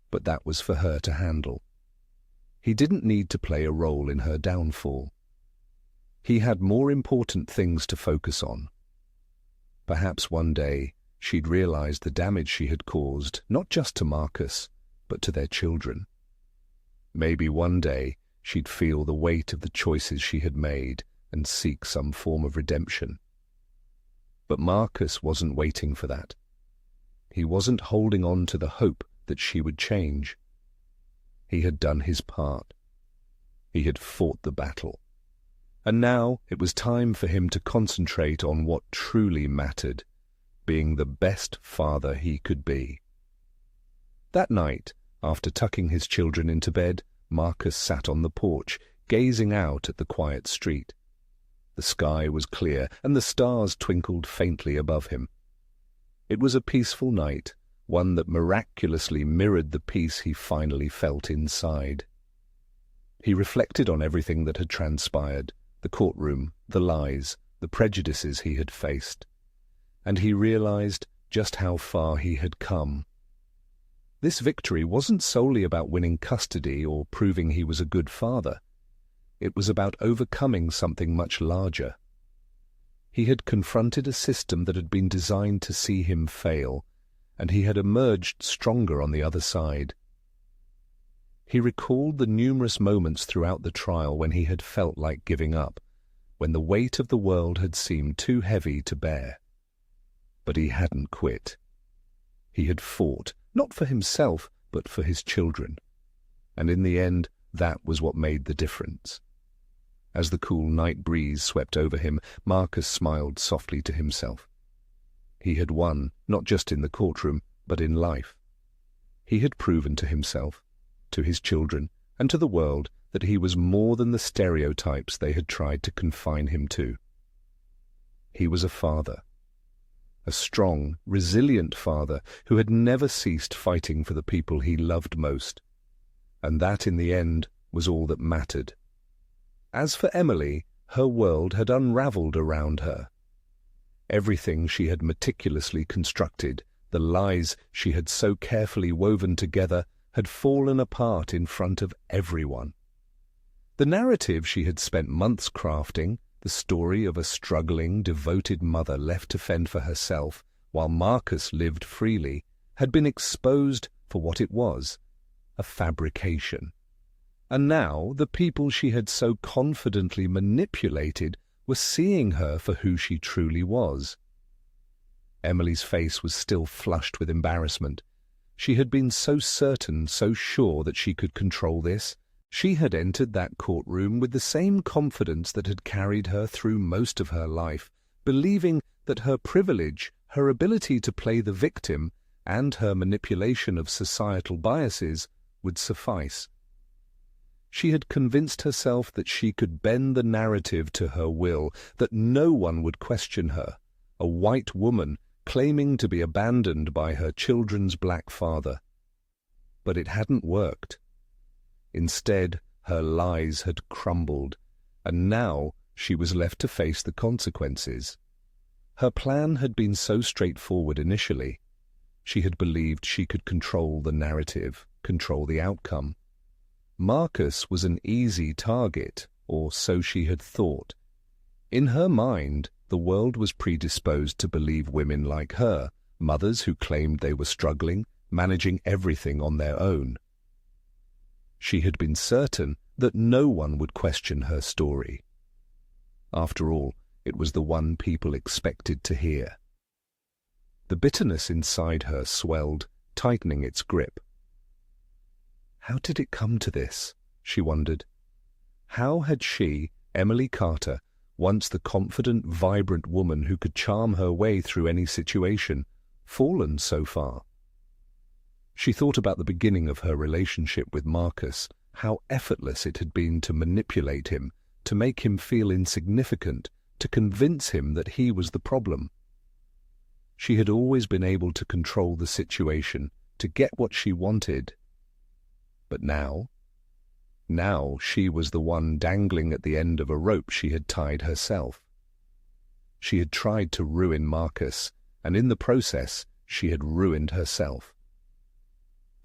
but that was for her to handle. He didn't need to play a role in her downfall. He had more important things to focus on. Perhaps one day she'd realize the damage she had caused, not just to Marcus, but to their children. Maybe one day she'd feel the weight of the choices she had made and seek some form of redemption. But Marcus wasn't waiting for that. He wasn't holding on to the hope that she would change. He had done his part. He had fought the battle. And now it was time for him to concentrate on what truly mattered, being the best father he could be. That night, after tucking his children into bed, Marcus sat on the porch, gazing out at the quiet street. The sky was clear, and the stars twinkled faintly above him. It was a peaceful night, one that miraculously mirrored the peace he finally felt inside. He reflected on everything that had transpired, the courtroom, the lies, the prejudices he had faced, and he realized just how far he had come. This victory wasn't solely about winning custody or proving he was a good father. It was about overcoming something much larger. He had confronted a system that had been designed to see him fail, and he had emerged stronger on the other side. He recalled the numerous moments throughout the trial when he had felt like giving up, when the weight of the world had seemed too heavy to bear. But he hadn't quit. He had fought, not for himself, but for his children. And in the end, that was what made the difference. As the cool night breeze swept over him, Marcus smiled softly to himself. He had won, not just in the courtroom, but in life. He had proven to himself, to his children, and to the world that he was more than the stereotypes they had tried to confine him to. He was a father. A strong, resilient father who had never ceased fighting for the people he loved most. And that, in the end, was all that mattered. As for Emily, her world had unraveled around her. Everything she had meticulously constructed, the lies she had so carefully woven together, had fallen apart in front of everyone. The narrative she had spent months crafting, the story of a struggling, devoted mother left to fend for herself while Marcus lived freely, had been exposed for what it was, a fabrication. And now the people she had so confidently manipulated were seeing her for who she truly was. Emily's face was still flushed with embarrassment. She had been so certain, so sure that she could control this. She had entered that courtroom with the same confidence that had carried her through most of her life, believing that her privilege, her ability to play the victim, and her manipulation of societal biases would suffice. She had convinced herself that she could bend the narrative to her will, that no one would question her, a white woman claiming to be abandoned by her children's black father. But it hadn't worked. Instead, her lies had crumbled, and now she was left to face the consequences. Her plan had been so straightforward initially. She had believed she could control the narrative, control the outcome. Marcus was an easy target, or so she had thought. In her mind, the world was predisposed to believe women like her, mothers who claimed they were struggling, managing everything on their own. She had been certain that no one would question her story. After all, it was the one people expected to hear. The bitterness inside her swelled, tightening its grip. How did it come to this? She wondered. How had she, Emily Carter, once the confident, vibrant woman who could charm her way through any situation, fallen so far? She thought about the beginning of her relationship with Marcus, how effortless it had been to manipulate him, to make him feel insignificant, to convince him that he was the problem. She had always been able to control the situation, to get what she wanted. But now she was the one dangling at the end of a rope she had tied herself. She had tried to ruin Marcus, and in the process she had ruined herself.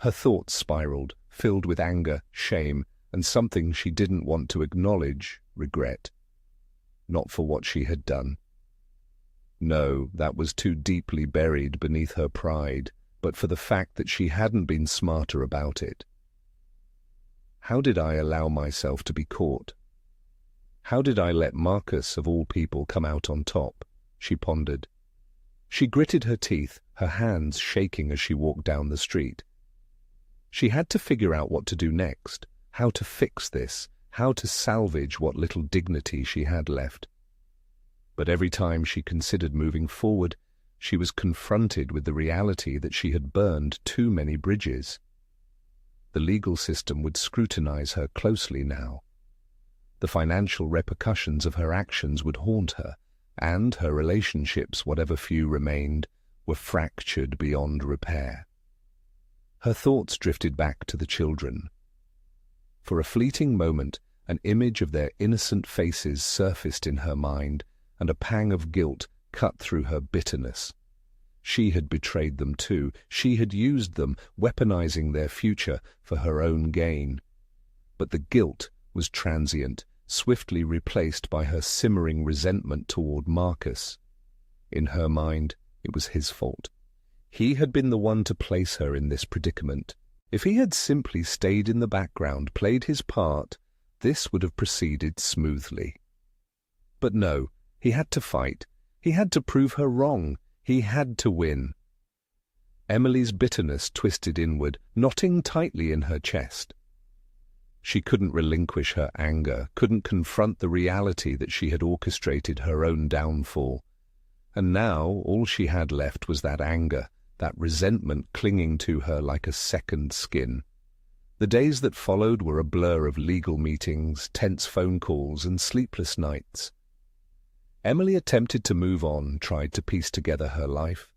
Her thoughts spiraled, filled with anger, shame, and something she didn't want to acknowledge, regret. Not for what she had done. No, that was too deeply buried beneath her pride, but for the fact that she hadn't been smarter about it. How did I allow myself to be caught? How did I let Marcus, of all people, come out on top? She pondered. She gritted her teeth, her hands shaking as she walked down the street. She had to figure out what to do next, how to fix this, how to salvage what little dignity she had left. But every time she considered moving forward, she was confronted with the reality that she had burned too many bridges. The legal system would scrutinize her closely now. The financial repercussions of her actions would haunt her, and her relationships, whatever few remained, were fractured beyond repair. Her thoughts drifted back to the children. For a fleeting moment, an image of their innocent faces surfaced in her mind, and a pang of guilt cut through her bitterness. She had betrayed them too. She had used them, weaponizing their future for her own gain. But the guilt was transient, swiftly replaced by her simmering resentment toward Marcus. In her mind, it was his fault. He had been the one to place her in this predicament. If he had simply stayed in the background, played his part, this would have proceeded smoothly. But no, he had to fight. He had to prove her wrong. He had to win. Emily's bitterness twisted inward, knotting tightly in her chest. She couldn't relinquish her anger, couldn't confront the reality that she had orchestrated her own downfall. And now all she had left was that anger, that resentment clinging to her like a second skin. The days that followed were a blur of legal meetings, tense phone calls, and sleepless nights. Emily attempted to move on, tried to piece together her life.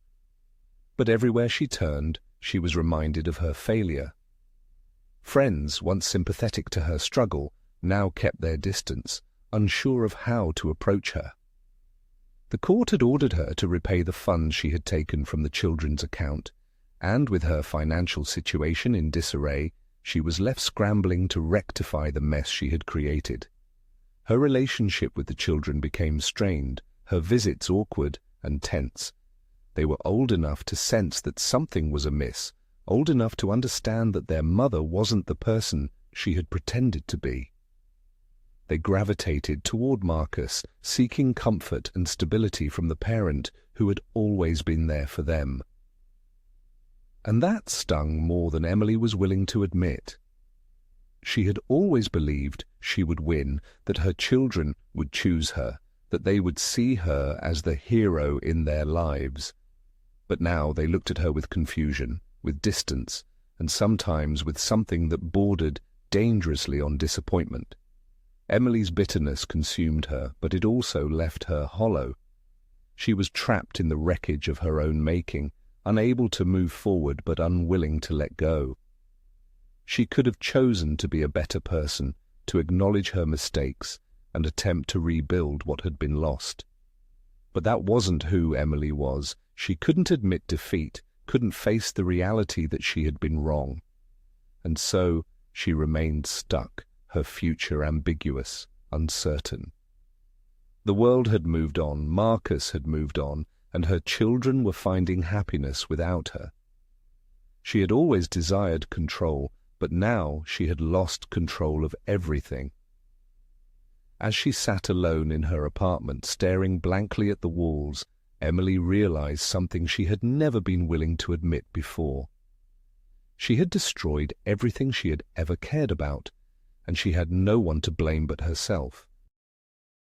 But everywhere she turned, she was reminded of her failure. Friends, once sympathetic to her struggle, now kept their distance, unsure of how to approach her. The court had ordered her to repay the funds she had taken from the children's account, and with her financial situation in disarray, she was left scrambling to rectify the mess she had created. Her relationship with the children became strained, her visits awkward and tense. They were old enough to sense that something was amiss, old enough to understand that their mother wasn't the person she had pretended to be. They gravitated toward Marcus, seeking comfort and stability from the parent who had always been there for them. And that stung more than Emily was willing to admit. She had always believed she would win, that her children would choose her, that they would see her as the hero in their lives. But now they looked at her with confusion, with distance, and sometimes with something that bordered dangerously on disappointment. Emily's bitterness consumed her, but it also left her hollow. She was trapped in the wreckage of her own making, unable to move forward but unwilling to let go. She could have chosen to be a better person, to acknowledge her mistakes and attempt to rebuild what had been lost. But that wasn't who Emily was. She couldn't admit defeat, couldn't face the reality that she had been wrong. And so she remained stuck, her future ambiguous, uncertain. The world had moved on, Marcus had moved on, and her children were finding happiness without her. She had always desired control, but now she had lost control of everything. As she sat alone in her apartment, staring blankly at the walls, Emily realized something she had never been willing to admit before. She had destroyed everything she had ever cared about, and she had no one to blame but herself.